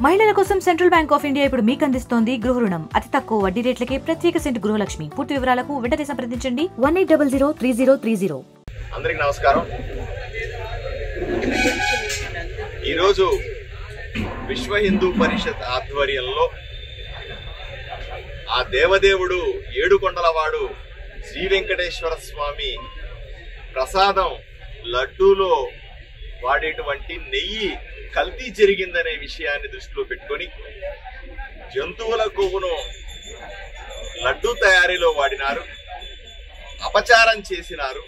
మహిళల కోసం central bank of India ఇప్పుడు మీకు అందిస్తోంది గృహ రుణం. అతి తక్కువ వడ్డీ రేట్లకే ప్రత్యేక సెంటు గృహలక్ష్మి. పూర్తి వివరాలకు వెంటనే సంప్రదించండి 18003030. అందరికి నమస్కారం. ఈరోజు విశ్వ హిందూ పరిషత్ ఆధ్వర్యంలో ఆ దేవదేవుడు ఏడుకొండలవాడు శ్రీ వెంకటేశ్వర స్వామి ప్రసాదం లడ్డూలో వాడేటువంటి నెయ్యి కల్తీ జరిగిందనే విషయాన్ని దృష్టిలో పెట్టుకొని జంతువుల కొవ్వును లడ్డూ తయారీలో వాడినారు, అపచారం చేసినారు.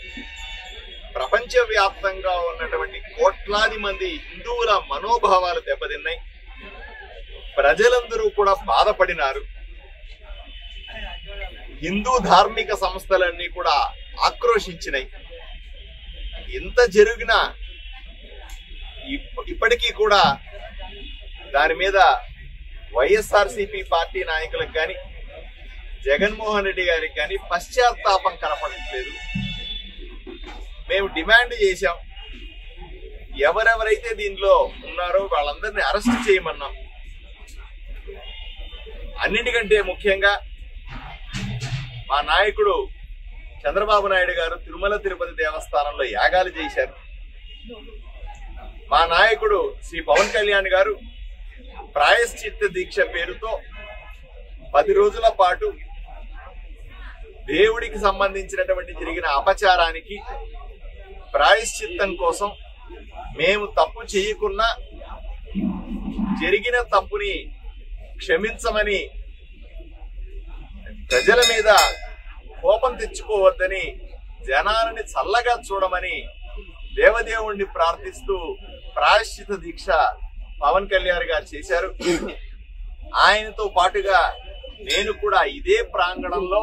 ప్రపంచవ్యాప్తంగా ఉన్నటువంటి కోట్లాది మంది హిందువుల మనోభావాలు దెబ్బతిన్నాయి. ప్రజలందరూ కూడా బాధపడినారు. హిందూ ధార్మిక సంస్థలన్నీ కూడా ఆక్రోశించినాయి. ఇంత జరిగినా ఇప్పటికీ కూడా దాని మీద వైఎస్ఆర్సీపీ పార్టీ నాయకులకు కానీ జగన్మోహన్ రెడ్డి గారికి కానీ పశ్చాత్తాపం కనపడట్లేదు. మేము డిమాండ్ చేశాం, ఎవరెవరైతే దీనిలో ఉన్నారో వాళ్ళందరినీ అరెస్ట్ చేయమన్నాం. అన్నిటికంటే ముఖ్యంగా మా నాయకుడు చంద్రబాబు నాయుడు గారు తిరుమల తిరుపతి దేవస్థానంలో యాగాలు చేశారు. మా నాయకుడు శ్రీ పవన్ కళ్యాణ్ గారు ప్రాయశ్చిత్త దీక్ష పేరుతో 10 రోజుల పాటు దేవుడికి సంబంధించినటువంటి జరిగిన అపచారానికి ప్రాయశ్చిత్తం కోసం మేము తప్పు చేయకున్నా జరిగిన తప్పుని క్షమించమని, ప్రజల మీద కోపం తెచ్చుకోవద్దని, జనాలని చల్లగా చూడమని దేవదేవుణ్ణి ప్రార్థిస్తూ ప్రాయశ్చిత దీక్ష పవన్ కళ్యాణ్ గారు చేశారు. ఆయనతో పాటుగా నేను కూడా ఇదే ప్రాంగణంలో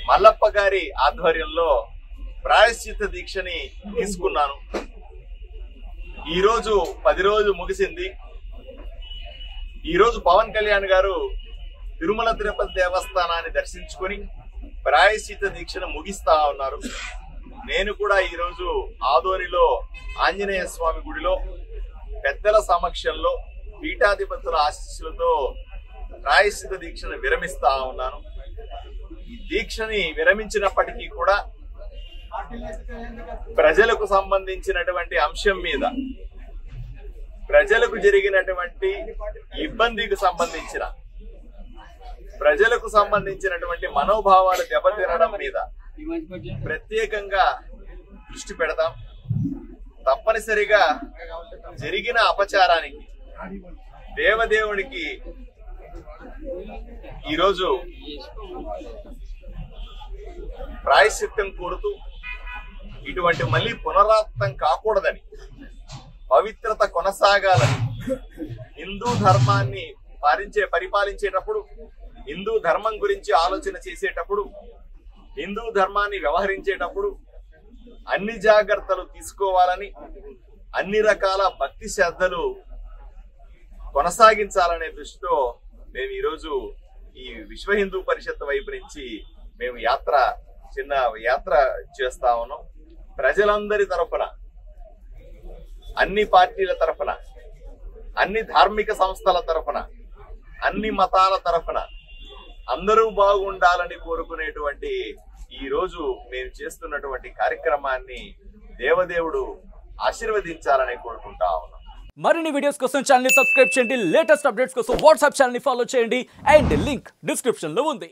మల్లప్ప గారి ఆధ్వర్యంలో ప్రాయశ్చిత దీక్షని తీసుకున్నాను. ఈరోజు 10 రోజులు ముగిసింది. ఈరోజు పవన్ కళ్యాణ్ గారు తిరుమల తిరుపతి దేవస్థానాన్ని దర్శించుకొని ప్రాయశ్చిత దీక్షను ముగిస్తా ఉన్నారు. నేను కూడా ఈరోజు ఆదోనిలో ఆంజనేయ స్వామి గుడిలో పెద్దల సమక్షంలో పీఠాధిపతుల ఆశీస్సులతో ప్రాయశ్చిత దీక్షను విరమిస్తా ఉన్నాను. ఈ దీక్షని విరమించినప్పటికీ కూడా ప్రజలకు సంబంధించినటువంటి అంశం మీద, ప్రజలకు జరిగినటువంటి ఇబ్బందికి సంబంధించిన, ప్రజలకు సంబంధించినటువంటి మనోభావాలు దెబ్బతినడం మీద ప్రత్యేకంగా దృష్టి పెడతాం. తప్పనిసరిగా జరిగిన అపచారానికి దేవదేవుడికి ఈరోజు ప్రాయశ్చిత్తం కోరుతూ ఇటువంటి మళ్ళీ పునరావృతం కాకూడదని, పవిత్రత కొనసాగాలని, హిందూ ధర్మాన్ని పరిపాలించేటప్పుడు, హిందూ ధర్మం గురించి ఆలోచన చేసేటప్పుడు, హిందూ ధర్మాన్ని వ్యవహరించేటప్పుడు అన్ని జాగ్రత్తలు తీసుకోవాలని, అన్ని రకాల భక్తి శ్రద్ధలు కొనసాగించాలనే దృష్టితో మేము ఈరోజు ఈ విశ్వ హిందూ పరిషత్ వైపు నుంచి మేము చిన్న యాత్ర చేస్తా ఉన్నాం. ప్రజలందరి తరఫున, అన్ని పార్టీల తరఫున, అన్ని ధార్మిక సంస్థల తరఫున, అన్ని మతాల తరఫున అందరూ బాగుండాలని కోరుకునేటువంటి ఈ రోజు మేము చేస్తున్నటువంటి కార్యక్రమాన్ని దేవదేవుడు ఆశీర్వదించాలని కోరుకుంటా ఉన్నాం. మరిన్ని వీడియోస్ కోసం ఛానల్ ని సబ్స్క్రైబ్ చేయండి. లేటెస్ట్ అప్డేట్స్ కోసం వాట్సాప్ ఛానల్ ని ఫాలో చేయండి. అండ్ లింక్ డిస్క్రిప్షన్ లో ఉంది.